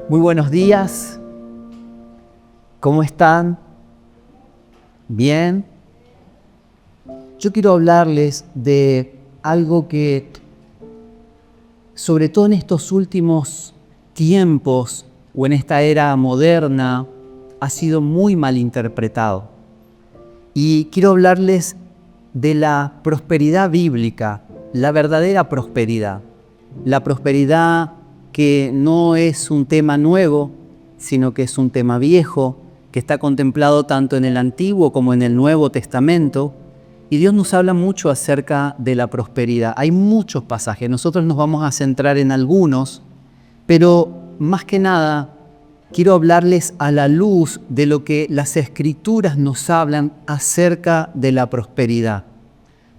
Muy buenos días. ¿Cómo están? ¿Bien? Yo quiero hablarles de algo que, sobre todo en estos últimos tiempos o en esta era moderna, ha sido muy mal interpretado. Y quiero hablarles de la prosperidad bíblica, la verdadera prosperidad. La prosperidad que no es un tema nuevo, sino que es un tema viejo, que está contemplado tanto en el Antiguo como en el Nuevo Testamento. Y Dios nos habla mucho acerca de la prosperidad. Hay muchos pasajes, nosotros nos vamos a centrar en algunos, pero más que nada quiero hablarles a la luz de lo que las Escrituras nos hablan acerca de la prosperidad.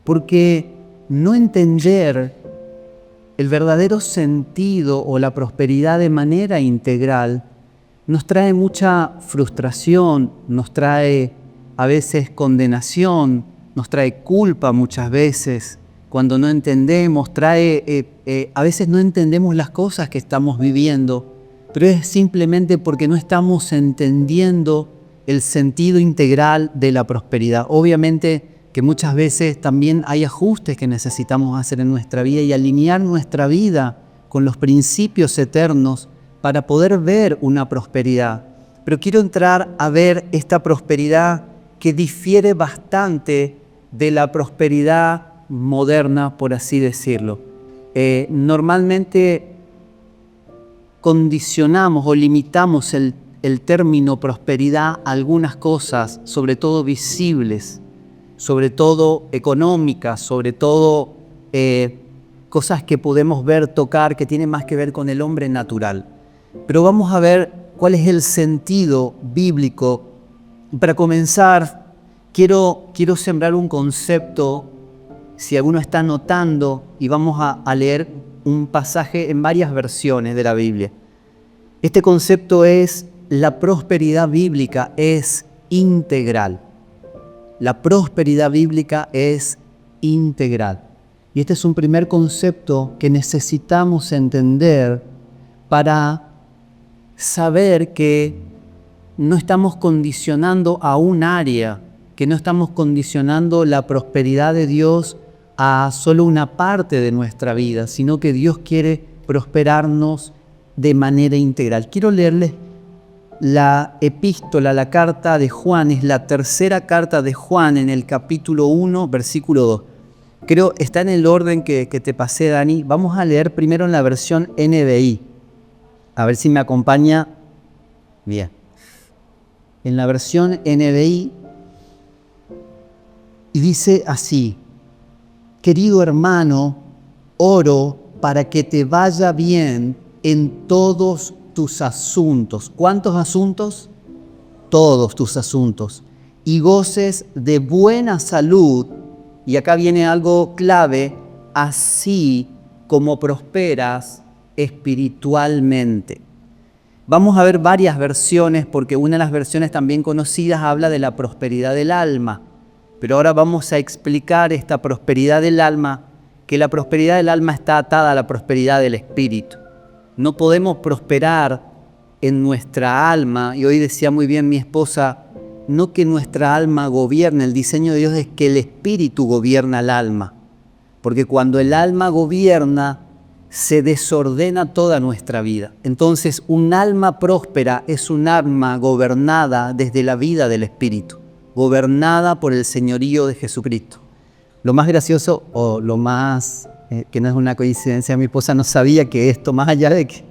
Porque no entender el verdadero sentido o la prosperidad de manera integral nos trae mucha frustración, nos trae a veces condenación, nos trae culpa muchas veces cuando no entendemos, a veces no entendemos las cosas que estamos viviendo, pero es simplemente porque no estamos entendiendo el sentido integral de la prosperidad. Obviamente que muchas veces también hay ajustes que necesitamos hacer en nuestra vida y alinear nuestra vida con los principios eternos para poder ver una prosperidad. Pero quiero entrar a ver esta prosperidad que difiere bastante de la prosperidad moderna, por así decirlo. Normalmente condicionamos o limitamos el término prosperidad a algunas cosas, sobre todo visibles, sobre todo económicas, sobre todo cosas que podemos ver, tocar, que tienen más que ver con el hombre natural. Pero vamos a ver cuál es el sentido bíblico. Para comenzar, quiero sembrar un concepto, si alguno está anotando, y vamos a leer un pasaje en varias versiones de la Biblia. Este concepto es: la prosperidad bíblica es integral. La prosperidad bíblica es integral. Y este es un primer concepto que necesitamos entender para saber que no estamos condicionando a un área, que no estamos condicionando la prosperidad de Dios a solo una parte de nuestra vida, sino que Dios quiere prosperarnos de manera integral. Quiero leerles la epístola, la carta de Juan, es la tercera carta de Juan en el capítulo 1, versículo 2. Creo está en el orden que te pasé, Dani. Vamos a leer primero en la versión NBI. A ver si me acompaña. Bien. En la versión NBI, y dice así: querido hermano, oro para que te vaya bien en todos tus asuntos. ¿Cuántos asuntos? Todos tus asuntos. Y goces de buena salud, y acá viene algo clave, así como prosperas espiritualmente. Vamos a ver varias versiones, porque una de las versiones también conocidas habla de la prosperidad del alma. Pero ahora vamos a explicar esta prosperidad del alma, que la prosperidad del alma está atada a la prosperidad del espíritu. No podemos prosperar en nuestra alma, y hoy decía muy bien mi esposa, no que nuestra alma gobierne, el diseño de Dios es que el espíritu gobierna el alma. Porque cuando el alma gobierna, se desordena toda nuestra vida. Entonces, un alma próspera es un alma gobernada desde la vida del Espíritu, gobernada por el señorío de Jesucristo. Lo más gracioso, o lo más, que no es una coincidencia, mi esposa no sabía que esto, más allá de que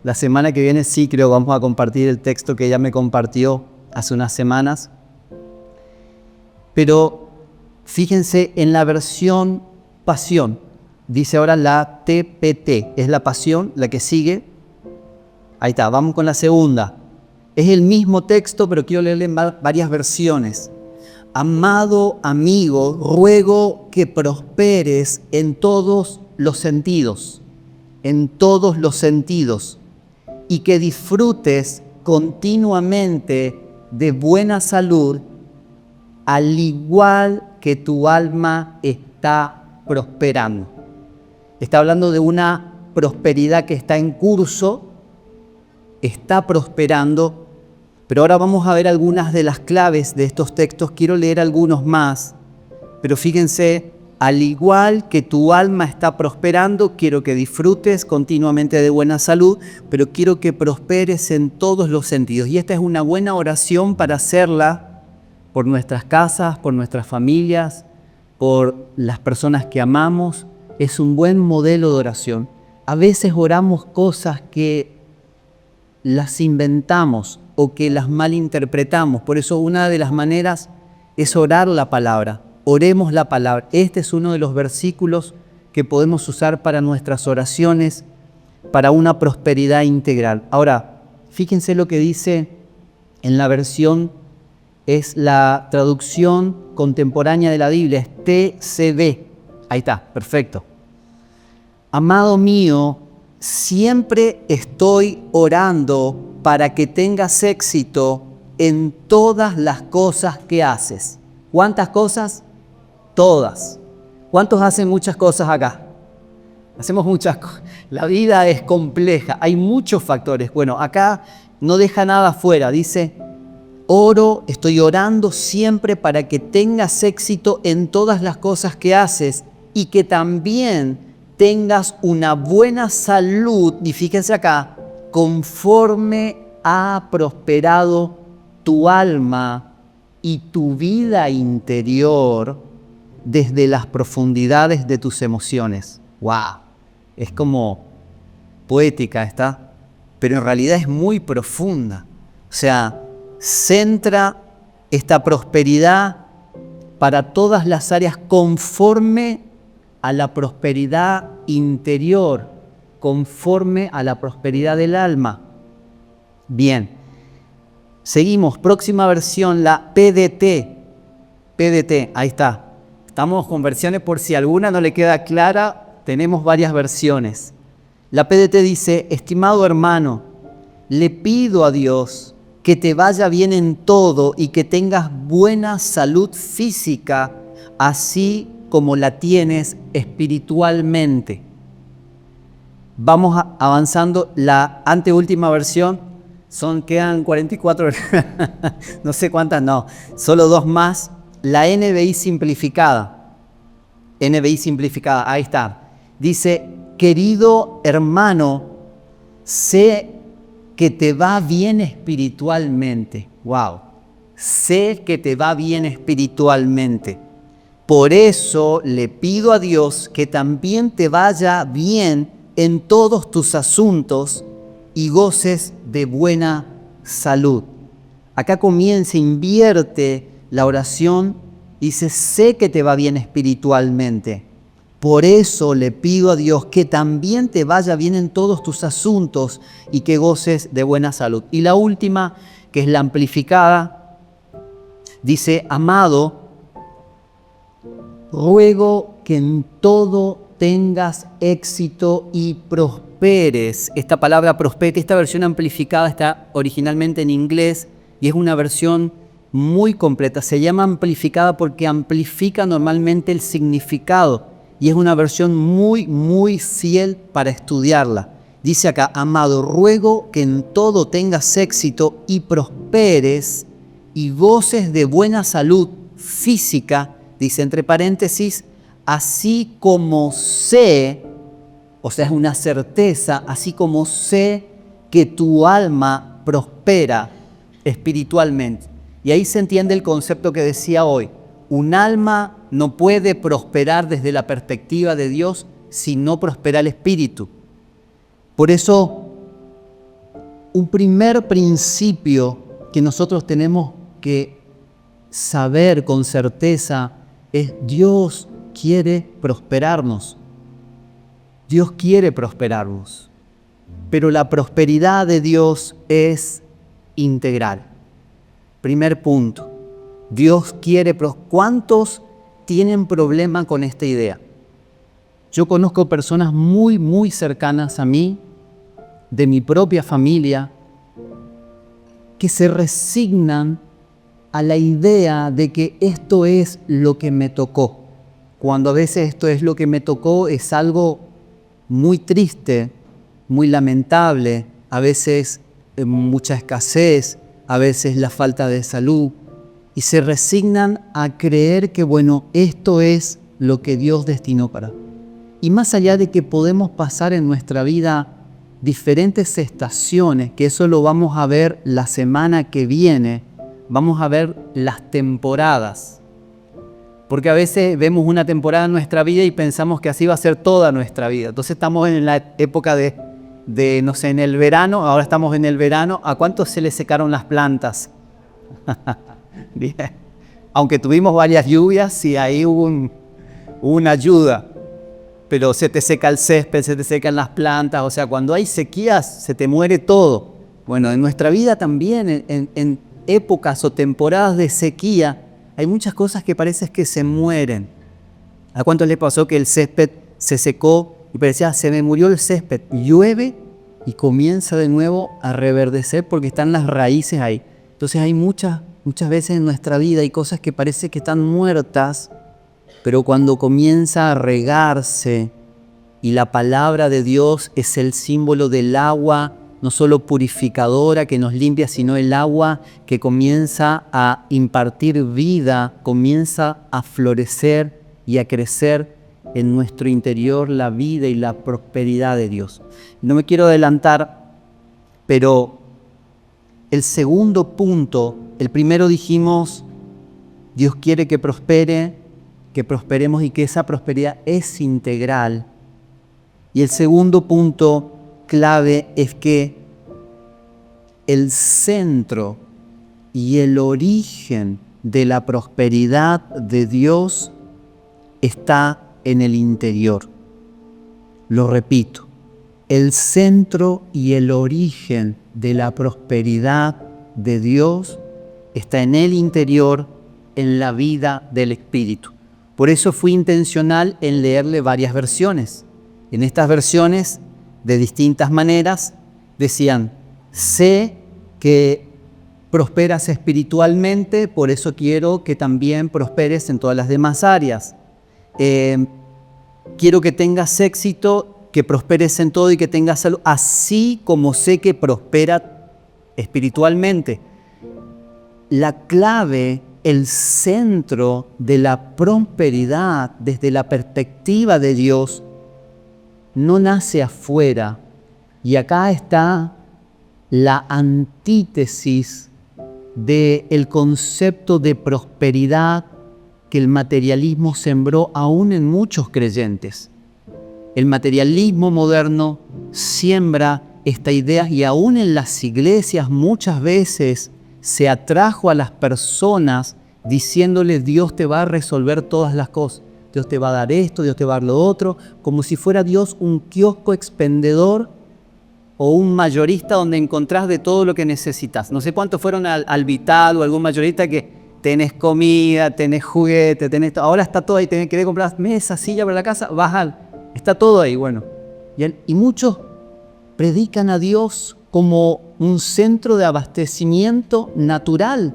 la semana que viene sí creo vamos a compartir el texto que ella me compartió hace unas semanas. Pero fíjense en la versión Pasión. Dice ahora la TPT, es la Pasión, la que sigue. Ahí está, vamos con la segunda. Es el mismo texto, pero quiero leerle en varias versiones. Amado amigo, ruego que prosperes en todos los sentidos, y que disfrutes continuamente de buena salud, al igual que tu alma está prosperando. Está hablando de una prosperidad que está en curso, está prosperando, pero ahora vamos a ver algunas de las claves de estos textos. Quiero leer algunos más, pero fíjense, al igual que tu alma está prosperando, quiero que disfrutes continuamente de buena salud, pero quiero que prosperes en todos los sentidos. Y esta es una buena oración para hacerla por nuestras casas, por nuestras familias, por las personas que amamos. Es un buen modelo de oración. A veces oramos cosas que las inventamos o que las malinterpretamos. Por eso una de las maneras es orar la palabra. Oremos la palabra. Este es uno de los versículos que podemos usar para nuestras oraciones, para una prosperidad integral. Ahora, fíjense lo que dice en la versión, es la traducción contemporánea de la Biblia, es TCB. Ahí está, perfecto. Amado mío, siempre estoy orando para que tengas éxito en todas las cosas que haces. ¿Cuántas cosas? Todas. ¿Cuántos hacen muchas cosas acá? Hacemos muchas cosas. La vida es compleja, hay muchos factores. Bueno, acá no deja nada fuera. Dice, estoy orando siempre para que tengas éxito en todas las cosas que haces y que también tengas una buena salud, y fíjense acá, conforme ha prosperado tu alma y tu vida interior desde las profundidades de tus emociones. ¡Wow! Es como poética, ¿está? Pero en realidad es muy profunda. O sea, centra esta prosperidad para todas las áreas conforme a la prosperidad interior, conforme a la prosperidad del alma. Bien, seguimos, próxima versión, la PDT. PDT, ahí está. Estamos con versiones por si alguna no le queda clara, tenemos varias versiones. La PDT dice, estimado hermano, le pido a Dios que te vaya bien en todo y que tengas buena salud física, así como la tienes espiritualmente. Vamos avanzando, la anteúltima versión, quedan 44, no sé cuántas, no, solo dos más. La NBI simplificada, ahí está. Dice, querido hermano, sé que te va bien espiritualmente. Wow, sé que te va bien espiritualmente. Por eso le pido a Dios que también te vaya bien en todos tus asuntos y goces de buena salud. Acá comienza, invierte la oración, dice, sé que te va bien espiritualmente. Por eso le pido a Dios que también te vaya bien en todos tus asuntos y que goces de buena salud. Y la última, que es la amplificada, dice, amado, ruego que en todo tengas éxito y prosperes. Esta palabra prosperes, esta versión amplificada está originalmente en inglés y es una versión muy completa. Se llama amplificada porque amplifica normalmente el significado y es una versión muy fiel para estudiarla. Dice acá, amado, ruego que en todo tengas éxito y prosperes y goces de buena salud física, dice entre paréntesis, así como sé, o sea, es una certeza, así como sé que tu alma prospera espiritualmente. Y ahí se entiende el concepto que decía hoy. Un alma no puede prosperar desde la perspectiva de Dios si no prospera el espíritu. Por eso, un primer principio que nosotros tenemos que saber con certeza es Dios quiere prosperarnos. Dios quiere prosperarnos. Pero la prosperidad de Dios es integral. Primer punto. Dios quiere prosperar. ¿Cuántos tienen problema con esta idea? Yo conozco personas muy cercanas a mí, de mi propia familia, que se resignan a la idea de que esto es lo que me tocó. Cuando a veces esto es lo que me tocó es algo muy triste, muy lamentable, a veces mucha escasez, a veces la falta de salud, y se resignan a creer que, bueno, esto es lo que Dios destinó para. Y más allá de que podemos pasar en nuestra vida diferentes estaciones, que eso lo vamos a ver la semana que viene, vamos a ver las temporadas. Porque a veces vemos una temporada en nuestra vida y pensamos que así va a ser toda nuestra vida. Entonces estamos en la época de no sé, en el verano, ahora estamos en el verano. ¿A cuántos se les secaron las plantas? Bien. Aunque tuvimos varias lluvias, sí, ahí hubo una ayuda. Pero se te seca el césped, se te secan las plantas. O sea, cuando hay sequías, se te muere todo. Bueno, en nuestra vida también, en épocas o temporadas de sequía, hay muchas cosas que parece que se mueren. ¿A cuántos les pasó que el césped se secó y parecía, se me murió el césped? Llueve y comienza de nuevo a reverdecer porque están las raíces ahí. Entonces hay muchas veces en nuestra vida hay cosas que parece que están muertas, pero cuando comienza a regarse y la palabra de Dios es el símbolo del agua, no solo purificadora que nos limpia, sino el agua que comienza a impartir vida, comienza a florecer y a crecer en nuestro interior la vida y la prosperidad de Dios. No me quiero adelantar, pero el segundo punto, el primero dijimos, Dios quiere que prospere, que prosperemos y que esa prosperidad es integral. Y el segundo punto clave es que el centro y el origen de la prosperidad de Dios está en el interior. Lo repito, el centro y el origen de la prosperidad de Dios está en el interior, en la vida del Espíritu. Por eso fui intencional en leerle varias versiones. En estas versiones, de distintas maneras, decían, sé que prosperas espiritualmente, por eso quiero que también prosperes en todas las demás áreas. Quiero que tengas éxito, que prosperes en todo y que tengas salud, así como sé que prospera espiritualmente. La clave, el centro de la prosperidad desde la perspectiva de Dios no nace afuera. Y acá está la antítesis del concepto de prosperidad que el materialismo sembró aún en muchos creyentes. El materialismo moderno siembra esta idea y aún en las iglesias muchas veces se atrajo a las personas diciéndoles Dios te va a resolver todas las cosas. Dios te va a dar esto, Dios te va a dar lo otro, como si fuera Dios un kiosco expendedor o un mayorista donde encontrás de todo lo que necesitas. No sé cuántos fueron al Vital o algún mayorista que tenés comida, tenés juguete, tenés todo. Ahora está todo ahí, querés comprar mesa, silla para la casa, está todo ahí, bueno. Y muchos predican a Dios como un centro de abastecimiento natural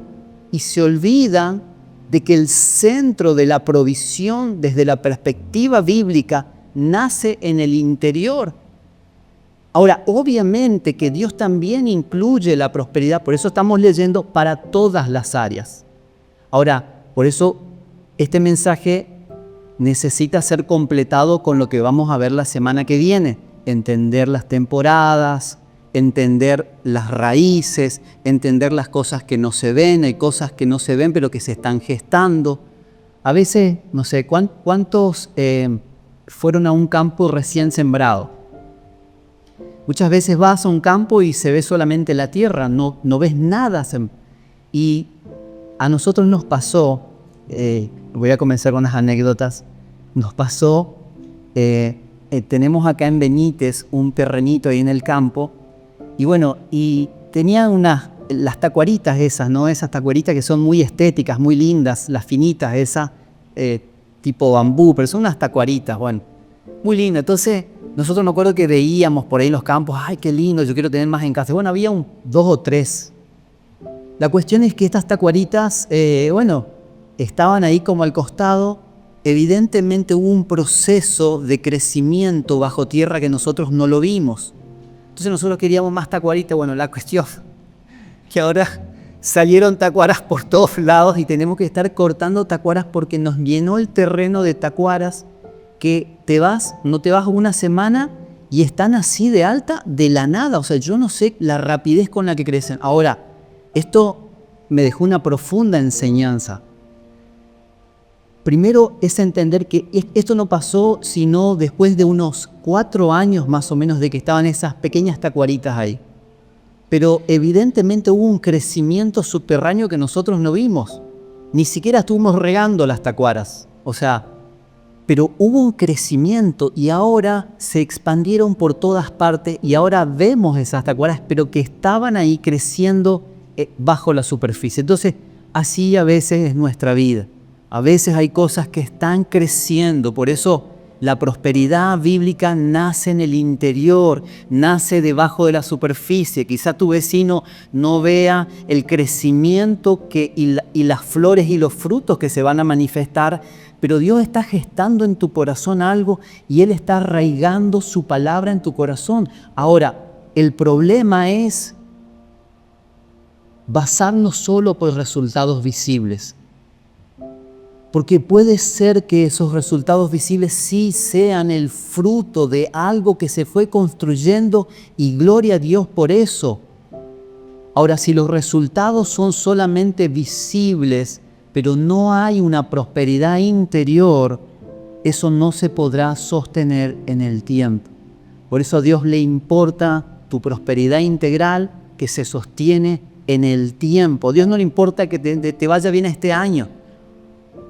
y se olvidan de que el centro de la provisión desde la perspectiva bíblica nace en el interior. Ahora, obviamente que Dios también incluye la prosperidad, por eso estamos leyendo para todas las áreas. Ahora, por eso este mensaje necesita ser completado con lo que vamos a ver la semana que viene. Entender las temporadas, entender las raíces, entender las cosas que no se ven, hay cosas que no se ven pero que se están gestando. A veces, no sé, ¿cuántos fueron a un campo recién sembrado? Muchas veces vas a un campo y se ve solamente la tierra, no ves nada. Y a nosotros nos pasó, voy a comenzar con unas anécdotas, nos pasó, tenemos acá en Benítez un terrenito ahí en el campo, y bueno, y tenían las tacuaritas esas, ¿no? Esas tacuaritas que son muy estéticas, muy lindas, las finitas esas, tipo bambú, pero son unas tacuaritas, bueno, muy lindas. Entonces, nosotros me acuerdo que veíamos por ahí en los campos, ¡ay, qué lindo, yo quiero tener más en casa! Bueno, había 2 o 3. La cuestión es que estas tacuaritas, estaban ahí como al costado, evidentemente hubo un proceso de crecimiento bajo tierra que nosotros no lo vimos. Entonces nosotros queríamos más tacuaritas. Bueno, la cuestión que ahora salieron tacuaras por todos lados y tenemos que estar cortando tacuaras porque nos llenó el terreno de tacuaras que no te vas una semana y están así de alta de la nada. O sea, yo no sé la rapidez con la que crecen. Ahora, esto me dejó una profunda enseñanza. Primero es entender que esto no pasó sino después de unos 4 años más o menos de que estaban esas pequeñas tacuaritas ahí. Pero evidentemente hubo un crecimiento subterráneo que nosotros no vimos. Ni siquiera estuvimos regando las tacuaras. O sea, pero hubo un crecimiento y ahora se expandieron por todas partes y ahora vemos esas tacuaras, pero que estaban ahí creciendo bajo la superficie. Entonces, así a veces es nuestra vida. A veces hay cosas que están creciendo, por eso la prosperidad bíblica nace en el interior, nace debajo de la superficie. Quizá tu vecino no vea el crecimiento y las flores y los frutos que se van a manifestar, pero Dios está gestando en tu corazón algo y Él está arraigando su palabra en tu corazón. Ahora, el problema es basarnos solo por resultados visibles. Porque puede ser que esos resultados visibles sí sean el fruto de algo que se fue construyendo y gloria a Dios por eso. Ahora, si los resultados son solamente visibles, pero no hay una prosperidad interior, eso no se podrá sostener en el tiempo. Por eso a Dios le importa tu prosperidad integral que se sostiene en el tiempo. A Dios no le importa que te vaya bien este año.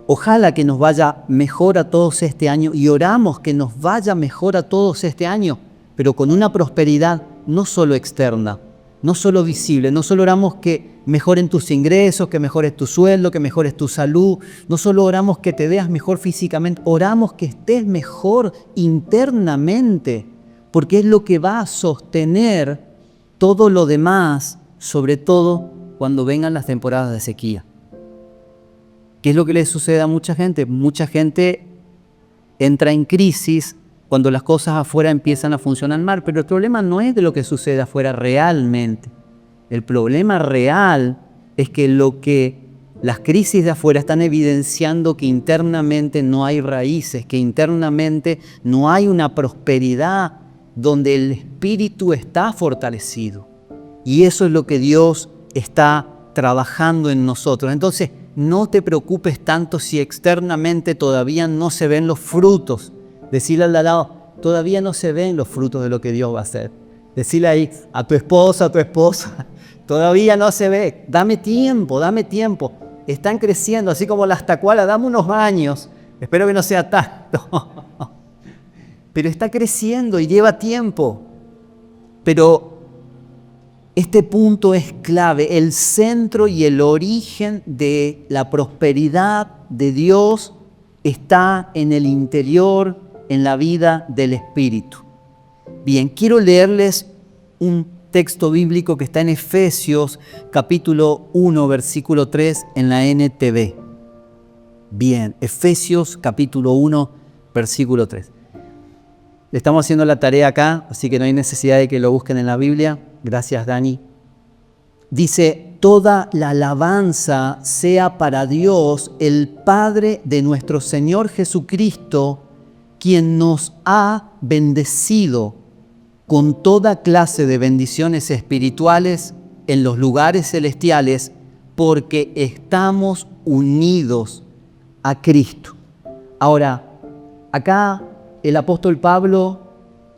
Ojalá que nos vaya mejor a todos este año y oramos que nos vaya mejor a todos este año, pero con una prosperidad no solo externa, no solo visible, no solo oramos que mejoren tus ingresos, que mejores tu sueldo, que mejores tu salud, no solo oramos que te veas mejor físicamente, oramos que estés mejor internamente, porque es lo que va a sostener todo lo demás, sobre todo cuando vengan las temporadas de sequía. ¿Qué es lo que le sucede a mucha gente? Mucha gente entra en crisis cuando las cosas afuera empiezan a funcionar mal, pero el problema no es de lo que sucede afuera realmente. El problema real es que las crisis de afuera están evidenciando que internamente no hay raíces, que internamente no hay una prosperidad donde el espíritu está fortalecido. Y eso es lo que Dios está trabajando en nosotros. Entonces, no te preocupes tanto si externamente todavía no se ven los frutos. Decirle al lado, todavía no se ven los frutos de lo que Dios va a hacer. Decirle ahí a tu esposa, todavía no se ve. Dame tiempo. Están creciendo, así como las tacualas, dame unos años. Espero que no sea tanto. Pero está creciendo y lleva tiempo. Pero este punto es clave, el centro y el origen de la prosperidad de Dios está en el interior, en la vida del Espíritu. Bien, quiero leerles un texto bíblico que está en Efesios capítulo 1, versículo 3 en la NTV. Bien, Efesios capítulo 1, versículo 3. Le estamos haciendo la tarea acá, así que no hay necesidad de que lo busquen en la Biblia. Gracias, Dani. Dice, toda la alabanza sea para Dios, el Padre de nuestro Señor Jesucristo, quien nos ha bendecido con toda clase de bendiciones espirituales en los lugares celestiales, porque estamos unidos a Cristo. Ahora, acá el apóstol Pablo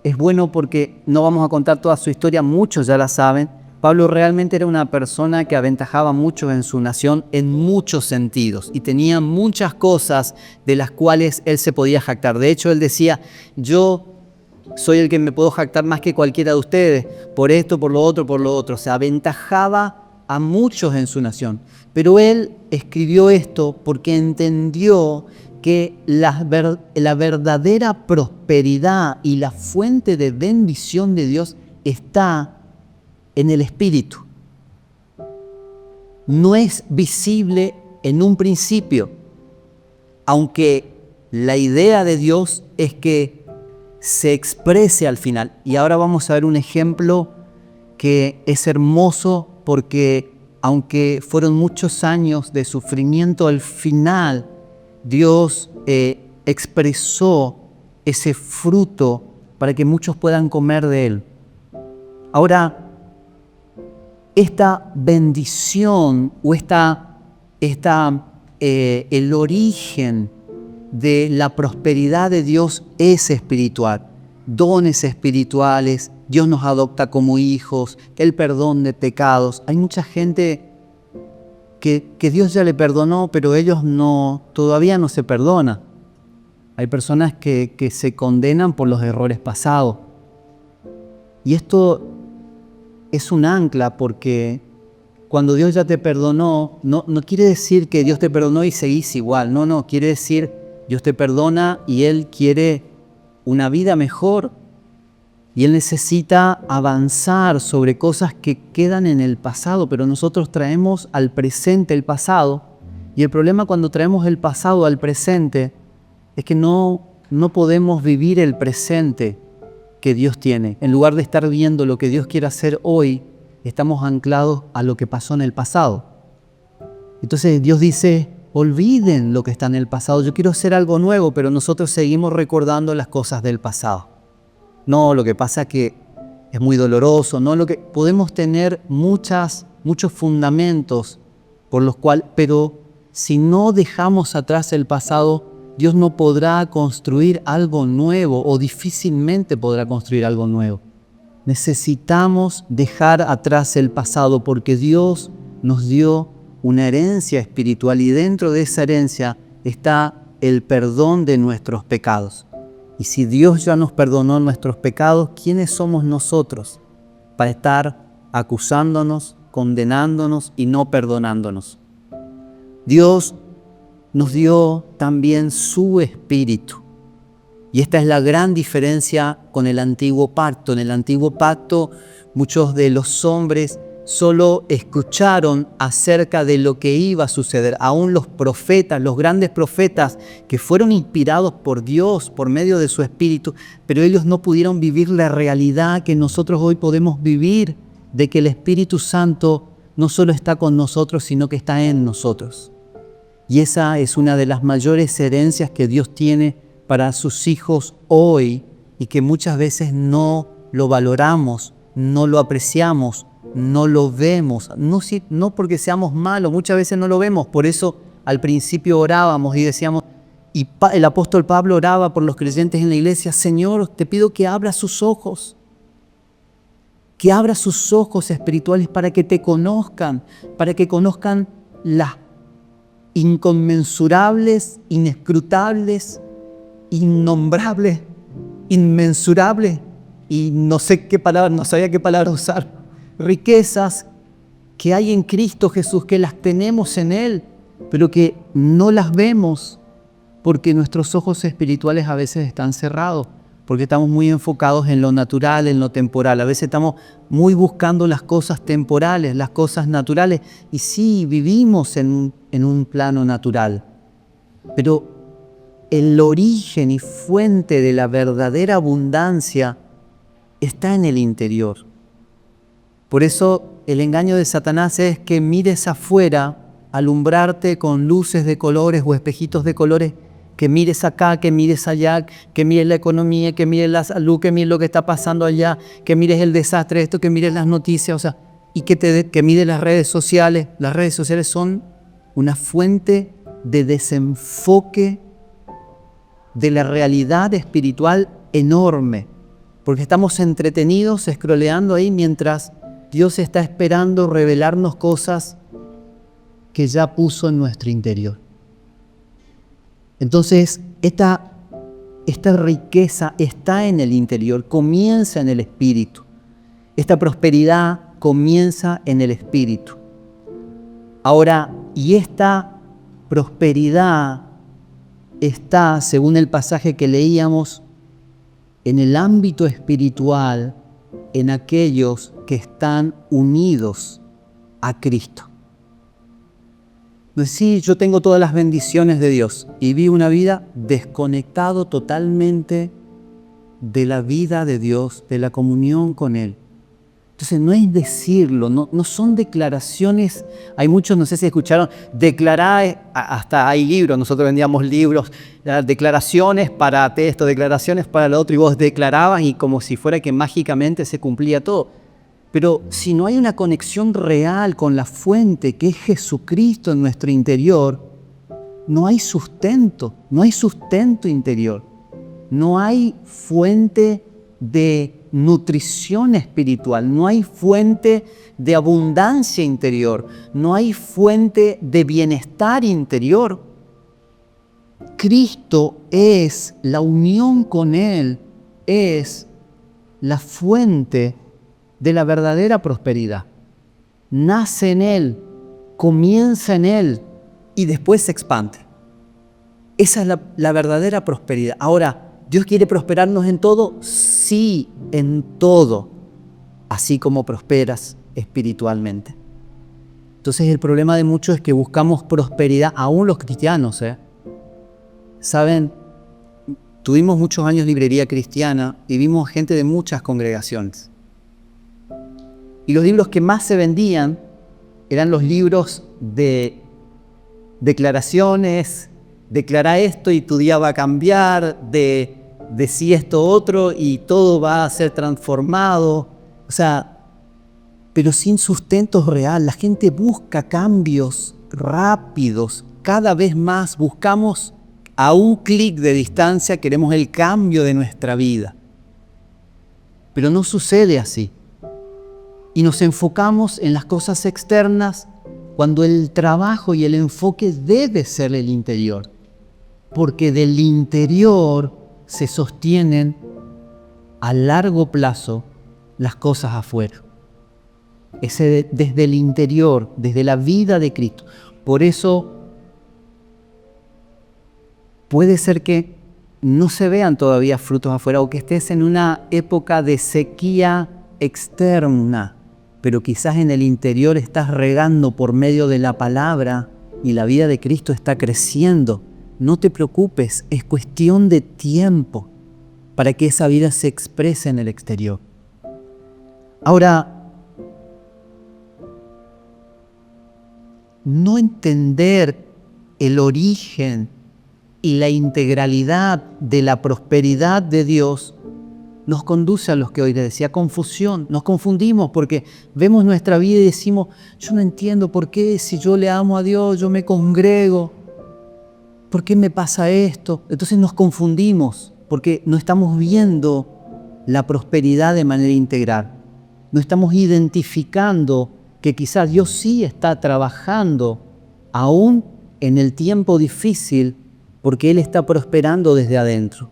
es bueno porque no vamos a contar toda su historia, muchos ya la saben. Pablo realmente era una persona que aventajaba mucho en su nación en muchos sentidos y tenía muchas cosas de las cuales él se podía jactar. De hecho, él decía, yo soy el que me puedo jactar más que cualquiera de ustedes, por esto, por lo otro, por lo otro. O sea, aventajaba a muchos en su nación. Pero él escribió esto porque entendió que la verdadera prosperidad y la fuente de bendición de Dios está en el Espíritu. No es visible en un principio, aunque la idea de Dios es que se exprese al final. Y ahora vamos a ver un ejemplo que es hermoso porque aunque fueron muchos años de sufrimiento, al final Dios expresó ese fruto para que muchos puedan comer de él. Ahora, esta bendición o el origen de la prosperidad de Dios es espiritual. Dones espirituales, Dios nos adopta como hijos, el perdón de pecados. Hay mucha gente que Dios ya le perdonó, pero ellos todavía no se perdonan. Hay personas que se condenan por los errores pasados. Y esto es un ancla porque cuando Dios ya te perdonó, no quiere decir que Dios te perdonó y seguís igual. No, quiere decir Dios te perdona y Él quiere una vida mejor. Y Él necesita avanzar sobre cosas que quedan en el pasado, pero nosotros traemos al presente el pasado. Y el problema cuando traemos el pasado al presente es que no podemos vivir el presente que Dios tiene. En lugar de estar viendo lo que Dios quiere hacer hoy, estamos anclados a lo que pasó en el pasado. Entonces Dios dice, olviden lo que está en el pasado. Yo quiero hacer algo nuevo, pero nosotros seguimos recordando las cosas del pasado. No, lo que pasa es que es muy doloroso. No, podemos tener muchos fundamentos por los cuales, pero si no dejamos atrás el pasado, Dios no podrá construir algo nuevo o difícilmente podrá construir algo nuevo. Necesitamos dejar atrás el pasado porque Dios nos dio una herencia espiritual y dentro de esa herencia está el perdón de nuestros pecados. Y si Dios ya nos perdonó nuestros pecados, ¿quiénes somos nosotros para estar acusándonos, condenándonos y no perdonándonos? Dios nos dio también su Espíritu. Y esta es la gran diferencia con el Antiguo Pacto. En el Antiguo Pacto, muchos de los hombres solo escucharon acerca de lo que iba a suceder. Aún los profetas, los grandes profetas que fueron inspirados por Dios por medio de su Espíritu, pero ellos no pudieron vivir la realidad que nosotros hoy podemos vivir, de que el Espíritu Santo no solo está con nosotros, sino que está en nosotros. Y esa es una de las mayores herencias que Dios tiene para sus hijos hoy y que muchas veces no lo valoramos, no lo apreciamos, no lo vemos. No porque seamos malos, muchas veces no lo vemos. Por eso al principio orábamos y decíamos, y el apóstol Pablo oraba por los creyentes en la iglesia, Señor, te pido que abra sus ojos espirituales para que te conozcan, para que conozcan las inconmensurables, inescrutables, innombrables, inmensurables, y no sabía qué palabra usar, riquezas que hay en Cristo Jesús, que las tenemos en Él, pero que no las vemos porque nuestros ojos espirituales a veces están cerrados, porque estamos muy enfocados en lo natural, en lo temporal. A veces estamos muy buscando las cosas temporales, las cosas naturales. Y sí, vivimos en un plano natural. Pero el origen y fuente de la verdadera abundancia está en el interior. Por eso el engaño de Satanás es que mires afuera, alumbrarte con luces de colores o espejitos de colores, que mires acá, que mires allá, que mires la economía, que mires la salud, que mires lo que está pasando allá, que mires el desastre, esto, que mires las noticias, y que mires las redes sociales. Las redes sociales son una fuente de desenfoque de la realidad espiritual enorme, porque estamos entretenidos scrolleando ahí mientras Dios está esperando revelarnos cosas que ya puso en nuestro interior. Entonces, esta riqueza está en el interior, comienza en el espíritu. Esta prosperidad comienza en el espíritu. Ahora, y esta prosperidad está, según el pasaje que leíamos, en el ámbito espiritual, en aquellos que están unidos a Cristo. Sí, yo tengo todas las bendiciones de Dios y vivo una vida desconectado totalmente de la vida de Dios, de la comunión con Él. Entonces no es decirlo, no son declaraciones. Hay muchos, no sé si escucharon, declarar, hasta hay libros, nosotros vendíamos libros, declaraciones para esto, declaraciones para lo otro, y vos declarabas y como si fuera que mágicamente se cumplía todo. Pero si no hay una conexión real con la fuente que es Jesucristo en nuestro interior, no hay sustento interior, no hay fuente de nutrición espiritual, no hay fuente de abundancia interior, no hay fuente de bienestar interior. Cristo es la unión con Él, es la fuente de la verdadera prosperidad. Nace en Él, comienza en Él y después se expande. Esa es la verdadera prosperidad. Ahora, ¿Dios quiere prosperarnos en todo? Sí, en todo, así como prosperas espiritualmente. Entonces el problema de muchos es que buscamos prosperidad, aún los cristianos. Saben, tuvimos muchos años librería cristiana y vimos gente de muchas congregaciones. Y los libros que más se vendían eran los libros de declaraciones, declara esto y tu día va a cambiar, decí esto otro y todo va a ser transformado. O sea, pero sin sustento real. La gente busca cambios rápidos. Cada vez más buscamos a un clic de distancia, queremos el cambio de nuestra vida. Pero no sucede así. Y nos enfocamos en las cosas externas cuando el trabajo y el enfoque debe ser el interior. Porque del interior se sostienen a largo plazo las cosas afuera. Desde el interior, desde la vida de Cristo. Por eso puede ser que no se vean todavía frutos afuera o que estés en una época de sequía externa, pero quizás en el interior estás regando por medio de la palabra y la vida de Cristo está creciendo. No te preocupes, es cuestión de tiempo para que esa vida se exprese en el exterior. Ahora, no entender el origen y la integralidad de la prosperidad de Dios nos conduce a los que hoy les decía confusión. Nos confundimos porque vemos nuestra vida y decimos, yo no entiendo por qué si yo le amo a Dios, yo me congrego. ¿Por qué me pasa esto? Entonces nos confundimos porque no estamos viendo la prosperidad de manera integral. No estamos identificando que quizás Dios sí está trabajando aún en el tiempo difícil porque Él está prosperando desde adentro.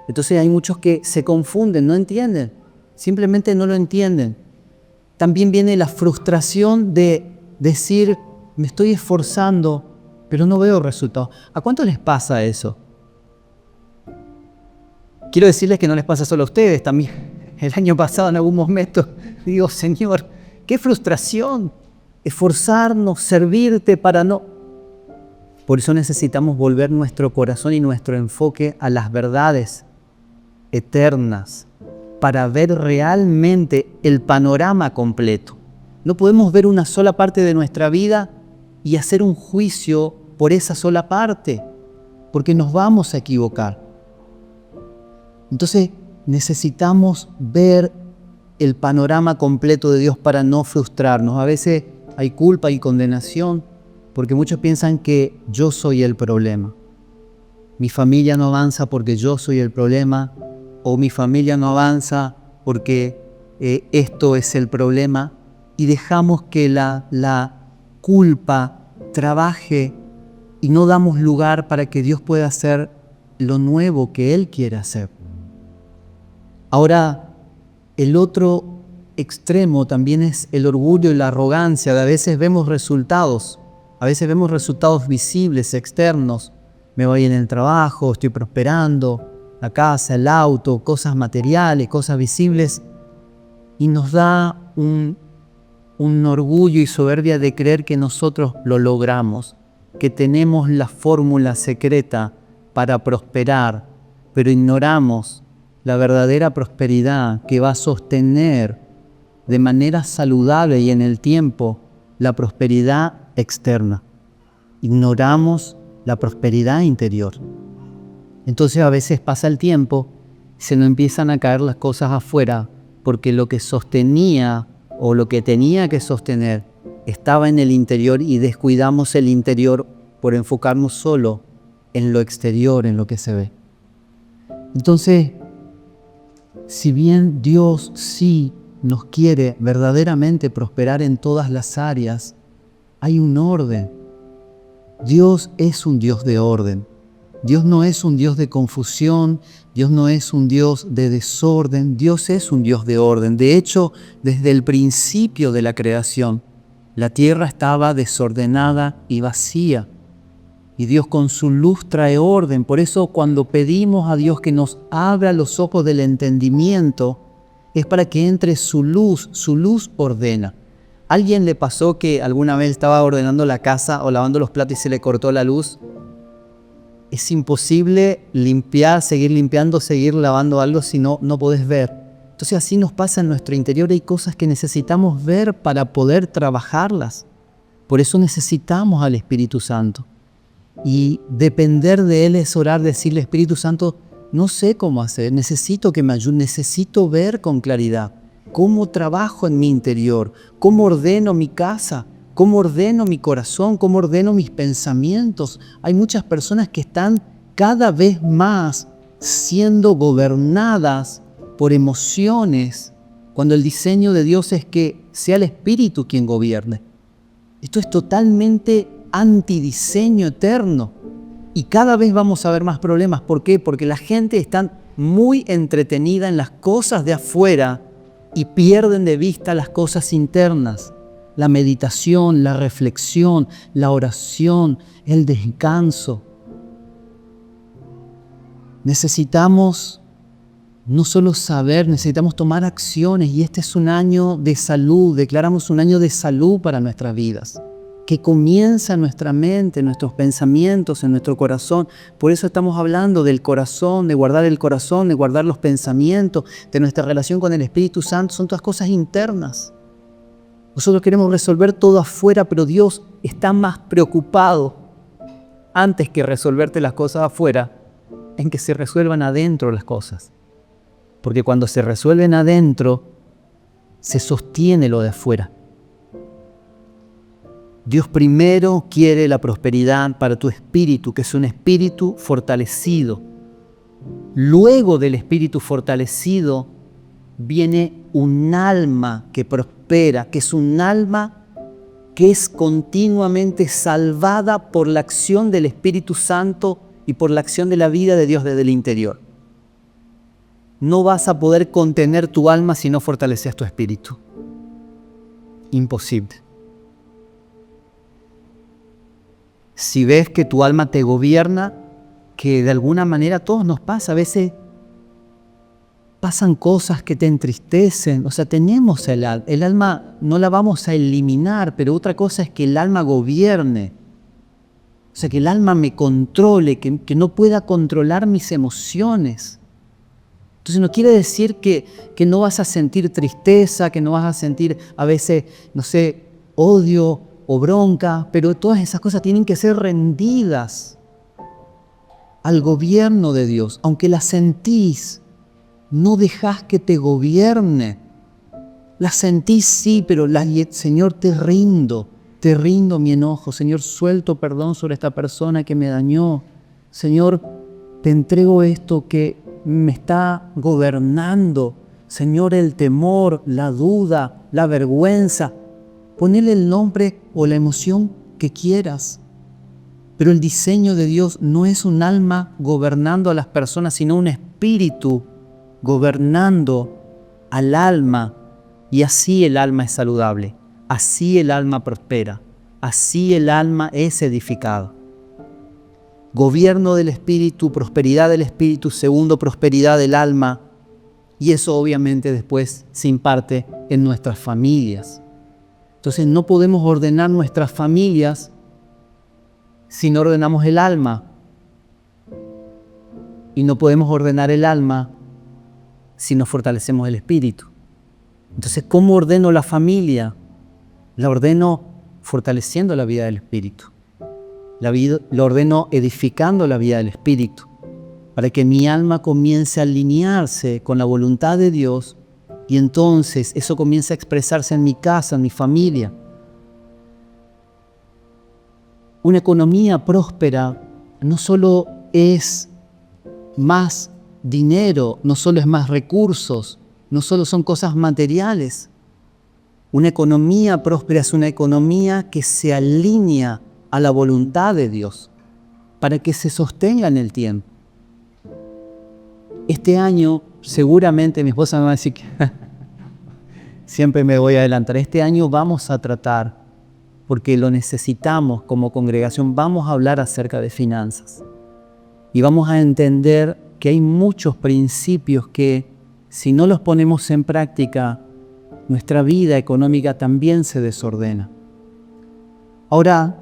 Entonces hay muchos que se confunden, no entienden, simplemente no lo entienden. También viene la frustración de decir, me estoy esforzando, pero no veo resultados. ¿A cuánto les pasa eso? Quiero decirles que no les pasa solo a ustedes, también el año pasado en algún momento digo, Señor, qué frustración, esforzarnos, servirte para no... Por eso necesitamos volver nuestro corazón y nuestro enfoque a las verdades eternas para ver realmente el panorama completo. No podemos ver una sola parte de nuestra vida y hacer un juicio por esa sola parte, porque nos vamos a equivocar. Entonces necesitamos ver el panorama completo de Dios para no frustrarnos. A veces hay culpa y condenación porque muchos piensan que yo soy el problema. Mi familia no avanza porque yo soy el problema, o mi familia no avanza porque esto es el problema, y dejamos que la culpa trabaje y no damos lugar para que Dios pueda hacer lo nuevo que Él quiere hacer. Ahora, el otro extremo también es el orgullo y la arrogancia. A veces vemos resultados visibles, externos. Me va bien en el trabajo, estoy prosperando, la casa, el auto, cosas materiales, cosas visibles. Y nos da un orgullo y soberbia de creer que nosotros lo logramos. que tenemos la fórmula secreta para prosperar, pero ignoramos la verdadera prosperidad que va a sostener de manera saludable y en el tiempo la prosperidad externa. Ignoramos la prosperidad interior. Entonces a veces pasa el tiempo, se nos empiezan a caer las cosas afuera, porque lo que sostenía o lo que tenía que sostener estaba en el interior y descuidamos el interior por enfocarnos solo en lo exterior, en lo que se ve. Entonces, si bien Dios sí nos quiere verdaderamente prosperar en todas las áreas, hay un orden. Dios es un Dios de orden. Dios no es un Dios de confusión, Dios no es un Dios de desorden, Dios es un Dios de orden. De hecho, desde el principio de la creación, la tierra estaba desordenada y vacía. Y Dios con su luz trae orden. Por eso cuando pedimos a Dios que nos abra los ojos del entendimiento, es para que entre su luz ordena. ¿A alguien le pasó que alguna vez estaba ordenando la casa o lavando los platos y se le cortó la luz? Es imposible limpiar, seguir limpiando, seguir lavando algo si no podés ver. Entonces así nos pasa en nuestro interior. Hay cosas que necesitamos ver para poder trabajarlas. Por eso necesitamos al Espíritu Santo. Y depender de Él es orar, decirle, Espíritu Santo, no sé cómo hacer, necesito que me ayude, necesito ver con claridad cómo trabajo en mi interior, cómo ordeno mi casa, cómo ordeno mi corazón, cómo ordeno mis pensamientos. Hay muchas personas que están cada vez más siendo gobernadas por emociones, cuando el diseño de Dios es que sea el Espíritu quien gobierne. Esto es totalmente antidiseño eterno. Y cada vez vamos a ver más problemas. ¿Por qué? Porque la gente está muy entretenida en las cosas de afuera y pierden de vista las cosas internas. La meditación, la reflexión, la oración, el descanso. Necesitamos no solo saber, necesitamos tomar acciones. Y este es un año de salud. Declaramos un año de salud para nuestras vidas, que comienza en nuestra mente, en nuestros pensamientos, en nuestro corazón. Por eso estamos hablando del corazón, de guardar el corazón, de guardar los pensamientos, de nuestra relación con el Espíritu Santo. Son todas cosas internas. Nosotros queremos resolver todo afuera, pero Dios está más preocupado, antes que resolverte las cosas afuera, en que se resuelvan adentro las cosas. Porque cuando se resuelven adentro, se sostiene lo de afuera. Dios primero quiere la prosperidad para tu espíritu, que es un espíritu fortalecido. Luego del espíritu fortalecido viene un alma que prospera, que es un alma que es continuamente salvada por la acción del Espíritu Santo y por la acción de la vida de Dios desde el interior. No vas a poder contener tu alma si no fortaleces tu espíritu. Imposible. Si ves que tu alma te gobierna, que de alguna manera a todos nos pasa, a veces pasan cosas que te entristecen, o sea, tenemos el alma no la vamos a eliminar, pero otra cosa es que el alma gobierne, o sea, que el alma me controle, que no pueda controlar mis emociones. Entonces no quiere decir que no vas a sentir tristeza, que no vas a sentir a veces, no sé, odio o bronca, pero todas esas cosas tienen que ser rendidas al gobierno de Dios. Aunque las sentís, no dejás que te gobierne. Las sentís sí, pero Señor, te rindo mi enojo. Señor, suelto perdón sobre esta persona que me dañó. Señor, te entrego esto que me está gobernando. Señor, el temor, la duda, la vergüenza. Ponele el nombre o la emoción que quieras. Pero el diseño de Dios no es un alma gobernando a las personas, sino un espíritu gobernando al alma. Y así el alma es saludable. Así el alma prospera. Así el alma es edificada. Gobierno del espíritu, prosperidad del espíritu, segundo, prosperidad del alma. Y eso obviamente después se imparte en nuestras familias. Entonces no podemos ordenar nuestras familias si no ordenamos el alma. Y no podemos ordenar el alma si no fortalecemos el espíritu. Entonces, ¿cómo ordeno la familia? La ordeno fortaleciendo la vida del espíritu. Lo ordeno edificando la vida del espíritu, para que mi alma comience a alinearse con la voluntad de Dios y entonces eso comienza a expresarse en mi casa, en mi familia. Una economía próspera no solo es más dinero, no solo es más recursos, no solo son cosas materiales. Una economía próspera es una economía que se alinea a la voluntad de Dios para que se sostenga en el tiempo. Este año, seguramente mi esposa me va a decir que siempre me voy a adelantar. Este año vamos a tratar, porque lo necesitamos como congregación, vamos a hablar acerca de finanzas. Y vamos a entender que hay muchos principios que, si no los ponemos en práctica, nuestra vida económica también se desordena. Ahora,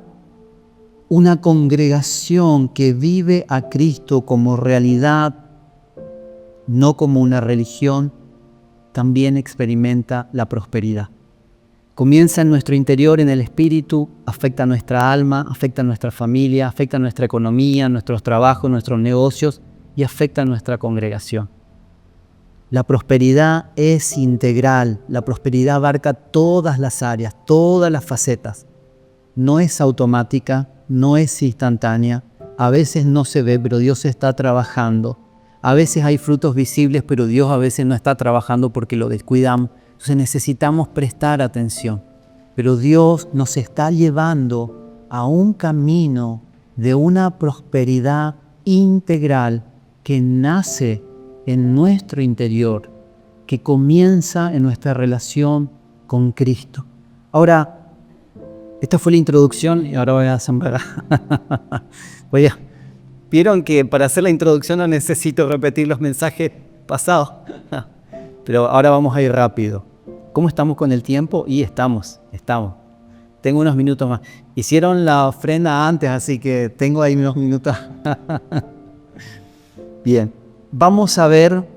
una congregación que vive a Cristo como realidad, no como una religión, también experimenta la prosperidad. Comienza en nuestro interior, en el espíritu, afecta a nuestra alma, afecta a nuestra familia, afecta a nuestra economía, nuestros trabajos, nuestros negocios y afecta a nuestra congregación. La prosperidad es integral, la prosperidad abarca todas las áreas, todas las facetas. No es automática, no es instantánea, a veces no se ve, pero Dios está trabajando. A veces hay frutos visibles, pero Dios a veces no está trabajando porque lo descuidamos. Entonces necesitamos prestar atención. Pero Dios nos está llevando a un camino de una prosperidad integral que nace en nuestro interior, que comienza en nuestra relación con Cristo. Ahora, esta fue la introducción y ahora voy a sembrar. Vieron que para hacer la introducción no necesito repetir los mensajes pasados, pero ahora vamos a ir rápido. ¿Cómo estamos con el tiempo? Y estamos. Tengo unos minutos más. Hicieron la ofrenda antes, así que tengo ahí unos minutos. Bien, vamos a ver,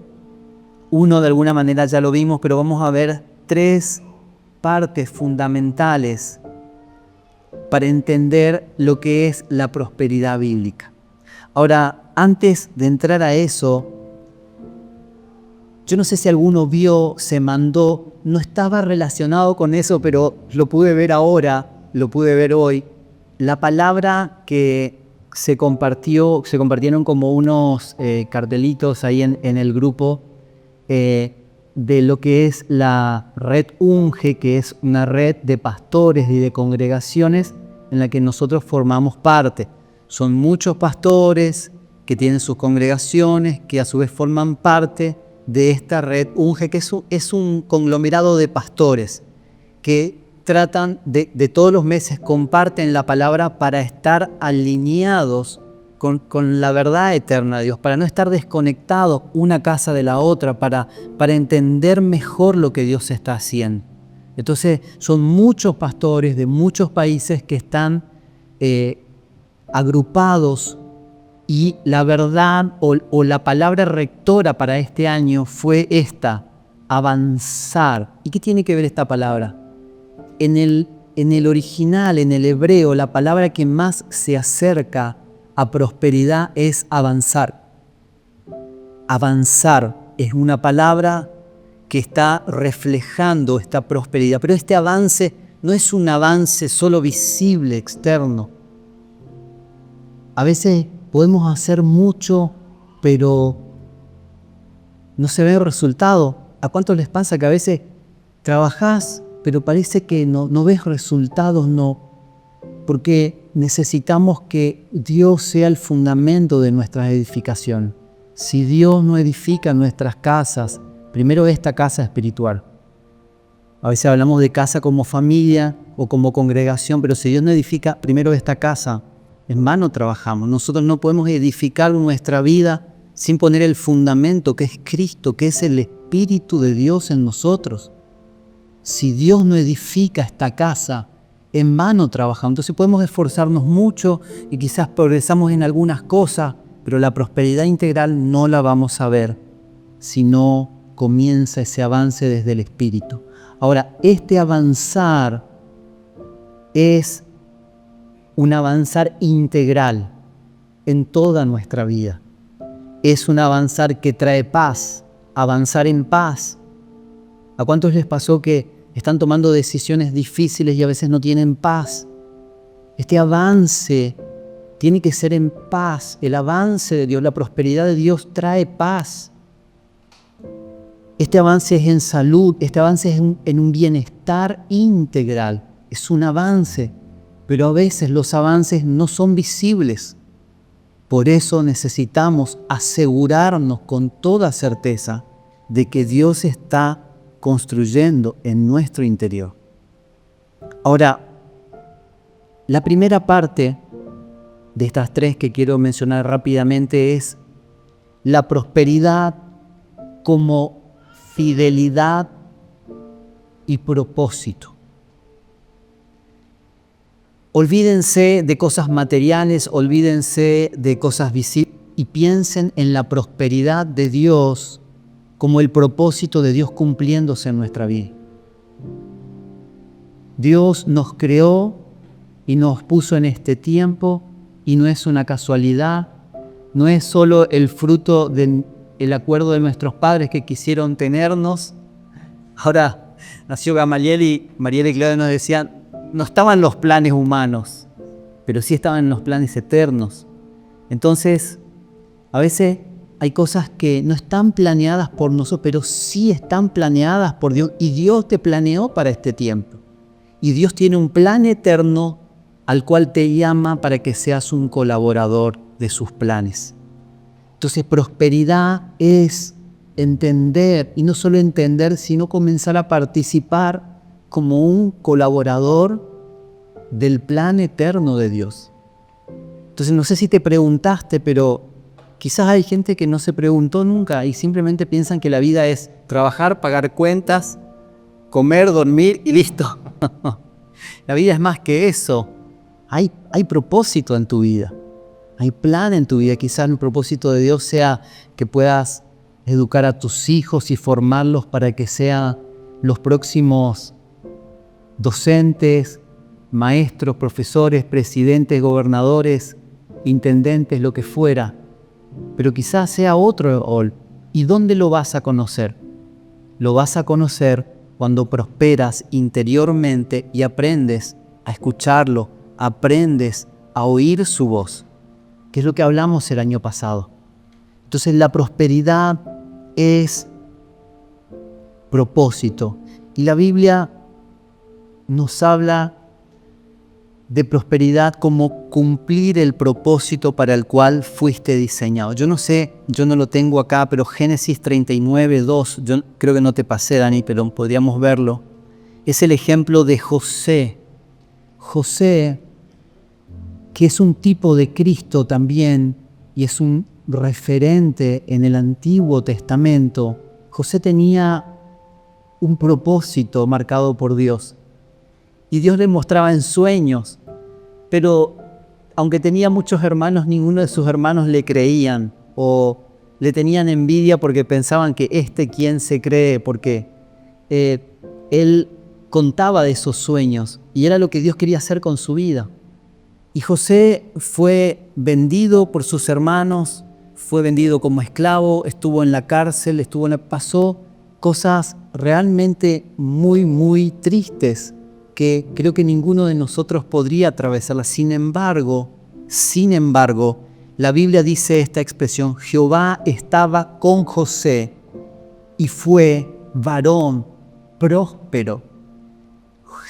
de alguna manera ya lo vimos, pero vamos a ver 3 partes fundamentales para entender lo que es la prosperidad bíblica. Ahora, antes de entrar a eso, yo no sé si alguno vio, se mandó, no estaba relacionado con eso, pero lo pude ver ahora, lo pude ver hoy. La palabra que se compartieron como unos cartelitos ahí en el grupo de lo que es la red UNGE, que es una red de pastores y de congregaciones en la que nosotros formamos parte. Son muchos pastores que tienen sus congregaciones, que a su vez forman parte de esta red UNGE, que es un conglomerado de pastores que tratan de todos los meses, comparten la palabra para estar alineados con la verdad eterna de Dios, para no estar desconectados una casa de la otra, para entender mejor lo que Dios está haciendo. Entonces son muchos pastores de muchos países que están agrupados, y la verdad o la palabra rectora para este año fue esta: avanzar. ¿Y qué tiene que ver esta palabra? En el original, en el hebreo, la palabra que más se acerca a prosperidad es avanzar. Avanzar es una palabra que está reflejando esta prosperidad, pero este avance no es un avance solo visible, externo. A veces podemos hacer mucho, pero no se ve el resultado. ¿A cuántos les pasa que a veces trabajás, pero parece que no ves resultados? No, porque necesitamos que Dios sea el fundamento de nuestra edificación. Si Dios no edifica nuestras casas, primero esta casa espiritual. A veces hablamos de casa como familia o como congregación, pero si Dios no edifica primero esta casa, en vano trabajamos. Nosotros no podemos edificar nuestra vida sin poner el fundamento que es Cristo, que es el Espíritu de Dios en nosotros. Si Dios no edifica esta casa, en vano trabajamos. Entonces podemos esforzarnos mucho y quizás progresamos en algunas cosas, pero la prosperidad integral no la vamos a ver si no comienza ese avance desde el Espíritu. Ahora, este avanzar es un avanzar integral en toda nuestra vida. Es un avanzar que trae paz, avanzar en paz. ¿A cuántos les pasó que están tomando decisiones difíciles y a veces no tienen paz? Este avance tiene que ser en paz. El avance de Dios, la prosperidad de Dios trae paz. Este avance es en salud, este avance es en un bienestar integral. Es un avance, pero a veces los avances no son visibles. Por eso necesitamos asegurarnos con toda certeza de que Dios está construyendo en nuestro interior. Ahora, la primera parte de estas tres que quiero mencionar rápidamente es la prosperidad como fidelidad y propósito. Olvídense de cosas materiales, olvídense de cosas visibles y piensen en la prosperidad de Dios como el propósito de Dios cumpliéndose en nuestra vida. Dios nos creó y nos puso en este tiempo y no es una casualidad, no es solo el fruto del acuerdo de nuestros padres que quisieron tenernos. Ahora nació Gamaliel y Mariela y Claudia nos decían, no estaban los planes humanos, pero sí estaban los planes eternos. Entonces, a veces hay cosas que no están planeadas por nosotros, pero sí están planeadas por Dios. Y Dios te planeó para este tiempo. Y Dios tiene un plan eterno al cual te llama para que seas un colaborador de sus planes. Entonces, prosperidad es entender, y no solo entender, sino comenzar a participar como un colaborador del plan eterno de Dios. Entonces, no sé si te preguntaste, pero quizás hay gente que no se preguntó nunca y simplemente piensan que la vida es trabajar, pagar cuentas, comer, dormir y listo. La vida es más que eso. Hay propósito en tu vida. Hay plan en tu vida. Quizás el propósito de Dios sea que puedas educar a tus hijos y formarlos para que sean los próximos docentes, maestros, profesores, presidentes, gobernadores, intendentes, lo que fuera. Pero quizás sea otro rol. ¿Y dónde lo vas a conocer? Lo vas a conocer cuando prosperas interiormente y aprendes a escucharlo, aprendes a oír su voz, que es lo que hablamos el año pasado. Entonces la prosperidad es propósito. Y la Biblia nos habla de prosperidad como cumplir el propósito para el cual fuiste diseñado. Yo no sé, yo no lo tengo acá, pero Génesis 39:2, yo creo que no te pasé, Dani, pero podríamos verlo. Es el ejemplo de José. José, que es un tipo de Cristo también, y es un referente en el Antiguo Testamento. José tenía un propósito marcado por Dios. Y Dios le mostraba en sueños, pero aunque tenía muchos hermanos, ninguno de sus hermanos le creían o le tenían envidia porque pensaban que ¿quién se cree? Porque él contaba de esos sueños y era lo que Dios quería hacer con su vida. Y José fue vendido por sus hermanos, fue vendido como esclavo, estuvo en la cárcel, pasó cosas realmente muy, muy tristes que creo que ninguno de nosotros podría atravesarlas. Sin embargo, la Biblia dice esta expresión: Jehová estaba con José y fue varón próspero.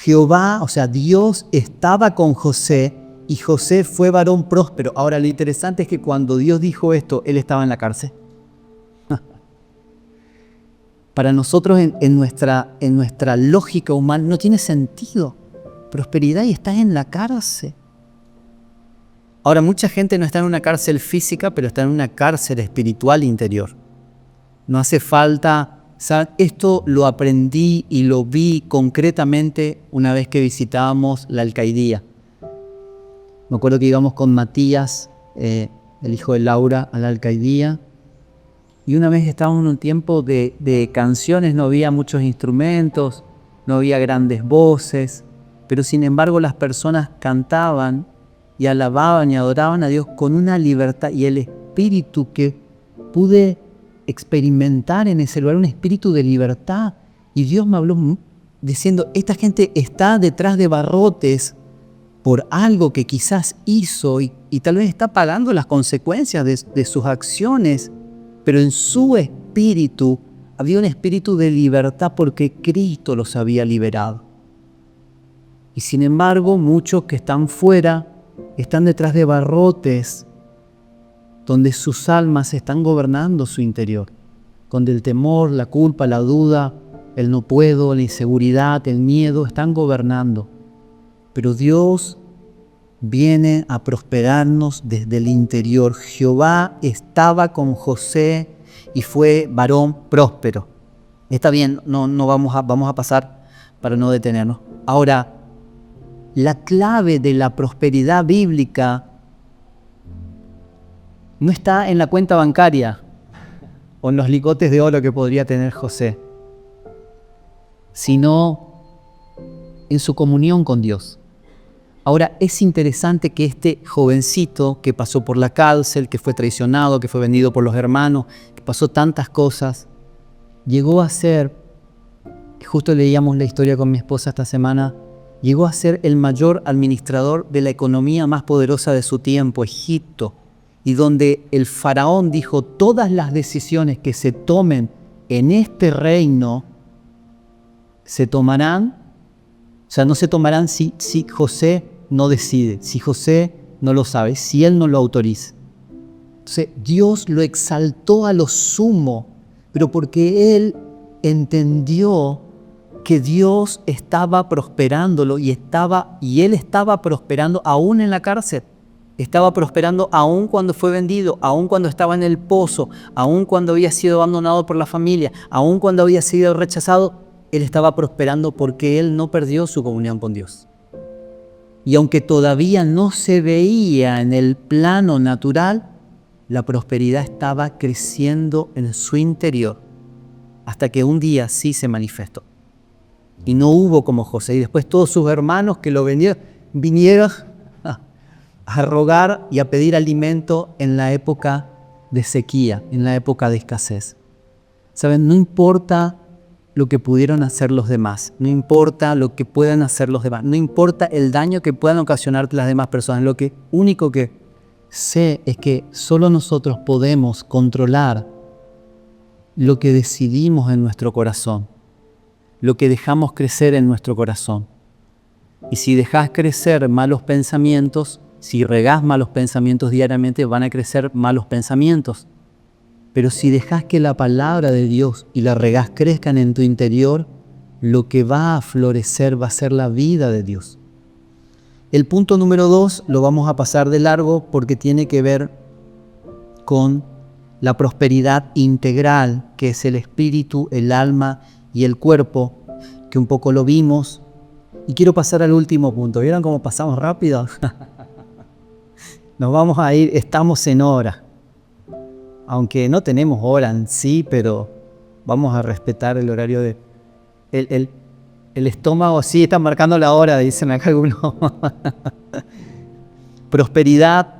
Jehová, o sea, Dios estaba con José y José fue varón próspero. Ahora, lo interesante es que cuando Dios dijo esto, él estaba en la cárcel. Para nosotros en nuestra lógica humana no tiene sentido. Prosperidad y estás en la cárcel. Ahora, mucha gente no está en una cárcel física, pero está en una cárcel espiritual interior. No hace falta ¿Saben? Esto lo aprendí y lo vi concretamente una vez que visitábamos la alcaidía. Me acuerdo que íbamos con Matías, el hijo de Laura, a la alcaidía. Y una vez estábamos en un tiempo de canciones, no había muchos instrumentos, no había grandes voces, pero sin embargo las personas cantaban y alababan y adoraban a Dios con una libertad, y el espíritu que pude experimentar en ese lugar, un espíritu de libertad. Y Dios me habló diciendo, esta gente está detrás de barrotes por algo que quizás hizo y tal vez está pagando las consecuencias de sus acciones, pero en su espíritu había un espíritu de libertad porque Cristo los había liberado. Y sin embargo, muchos que están fuera están detrás de barrotes donde sus almas están gobernando su interior, donde el temor, la culpa, la duda, el no puedo, la inseguridad, el miedo están gobernando. Pero Dios viene a prosperarnos desde el interior. Jehová estaba con José y fue varón próspero. Está bien, no vamos a pasar para no detenernos. Ahora, la clave de la prosperidad bíblica no está en la cuenta bancaria o en los lingotes de oro que podría tener José, sino en su comunión con Dios. Ahora, es interesante que este jovencito que pasó por la cárcel, que fue traicionado, que fue vendido por los hermanos, que pasó tantas cosas, llegó a ser, justo leíamos la historia con mi esposa esta semana, llegó a ser el mayor administrador de la economía más poderosa de su tiempo, Egipto, y donde el faraón dijo, todas las decisiones que se tomen en este reino se tomarán, o sea, no se tomarán si José no decide, si José no lo sabe, si él no lo autoriza. Entonces, Dios lo exaltó a lo sumo, pero porque él entendió que Dios estaba prosperándolo y él estaba prosperando aún en la cárcel. Estaba prosperando aún cuando fue vendido, aún cuando estaba en el pozo, aún cuando había sido abandonado por la familia, aún cuando había sido rechazado. Él estaba prosperando porque él no perdió su comunión con Dios. Y aunque todavía no se veía en el plano natural, la prosperidad estaba creciendo en su interior, hasta que un día sí se manifestó. Y no hubo como José. Y después todos sus hermanos que lo vinieron a rogar y a pedir alimento en la época de sequía, en la época de escasez. ¿Saben? No importa lo que pudieron hacer los demás, no importa lo que puedan hacer los demás, no importa el daño que puedan ocasionarte las demás personas. Lo único que sé es que solo nosotros podemos controlar lo que decidimos en nuestro corazón, lo que dejamos crecer en nuestro corazón. Y si dejas crecer malos pensamientos, si regás malos pensamientos diariamente, van a crecer malos pensamientos. Pero si dejas que la palabra de Dios y la regás crezcan en tu interior, lo que va a florecer va a ser la vida de Dios. El punto número 2 lo vamos a pasar de largo porque tiene que ver con la prosperidad integral, que es el espíritu, el alma y el cuerpo, que un poco lo vimos. Y quiero pasar al último punto. ¿Vieron cómo pasamos rápido? Nos vamos a ir, estamos en hora. Aunque no tenemos hora en sí, pero vamos a respetar el horario de... El estómago sí está marcando la hora, dicen acá algunos. Prosperidad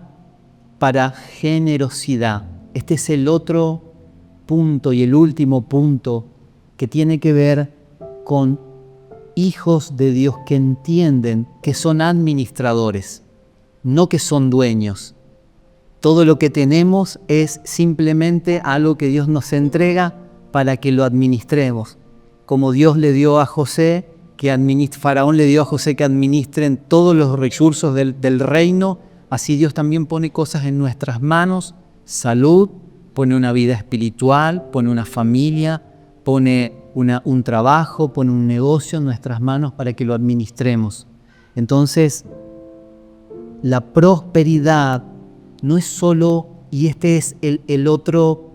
para generosidad. Este es el otro punto y el último punto que tiene que ver con hijos de Dios que entienden que son administradores, no que son dueños. Todo lo que tenemos es simplemente algo que Dios nos entrega para que lo administremos. Como Dios le dio a José, Faraón le dio a José que administren todos los recursos del reino, así Dios también pone cosas en nuestras manos, salud, pone una vida espiritual, pone una familia, pone un trabajo, pone un negocio en nuestras manos para que lo administremos. Entonces, la prosperidad no es solo, y este es el otro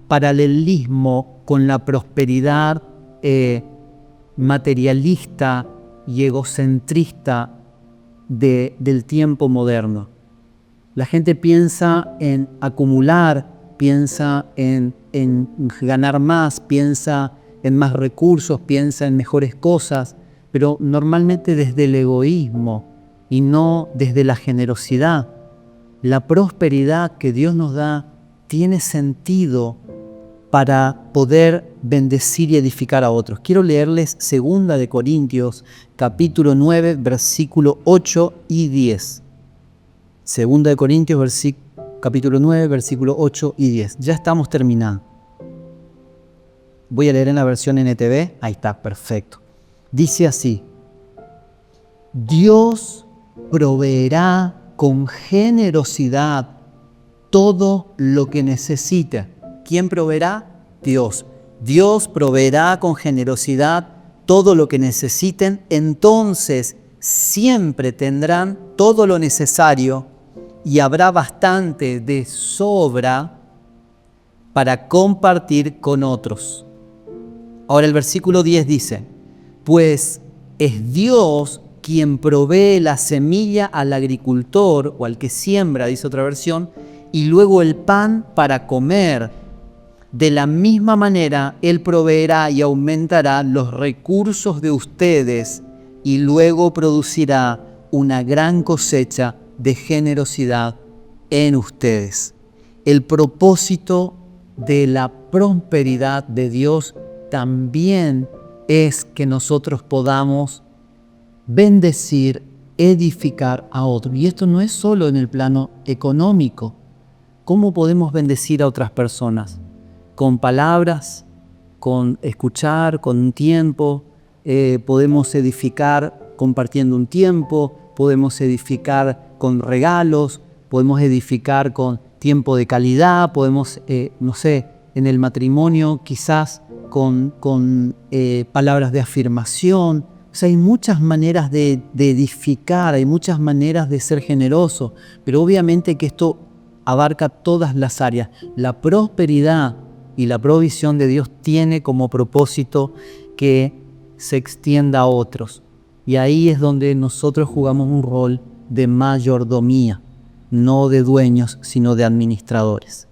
paralelismo con la prosperidad materialista y egocentrista del tiempo moderno. La gente piensa en acumular, piensa en ganar más, piensa en más recursos, piensa en mejores cosas, pero normalmente desde el egoísmo y no desde la generosidad. La prosperidad que Dios nos da tiene sentido para poder bendecir y edificar a otros. Quiero leerles 2 de Corintios, capítulo 9, versículo 8 y 10. 2 de Corintios, capítulo 9, versículo 8 y 10. Ya estamos terminando. Voy a leer en la versión NTV. Ahí está, perfecto. Dice así: Dios proveerá con generosidad todo lo que necesita. ¿Quién proveerá? Dios. Dios proveerá con generosidad todo lo que necesiten, entonces siempre tendrán todo lo necesario y habrá bastante de sobra para compartir con otros. Ahora el versículo 10 dice: pues es Dios quien provee la semilla al agricultor o al que siembra, dice otra versión, y luego el pan para comer. De la misma manera, Él proveerá y aumentará los recursos de ustedes y luego producirá una gran cosecha de generosidad en ustedes. El propósito de la prosperidad de Dios también es que nosotros podamos bendecir, edificar a otros. Y esto no es solo en el plano económico. ¿Cómo podemos bendecir a otras personas? Con palabras, con escuchar, con un tiempo. Podemos edificar compartiendo un tiempo, podemos edificar con regalos, podemos edificar con tiempo de calidad, podemos, en el matrimonio quizás con palabras de afirmación. O sea, hay muchas maneras de edificar, hay muchas maneras de ser generoso, pero obviamente que esto abarca todas las áreas. La prosperidad y la provisión de Dios tiene como propósito que se extienda a otros. Y ahí es donde nosotros jugamos un rol de mayordomía, no de dueños, sino de administradores.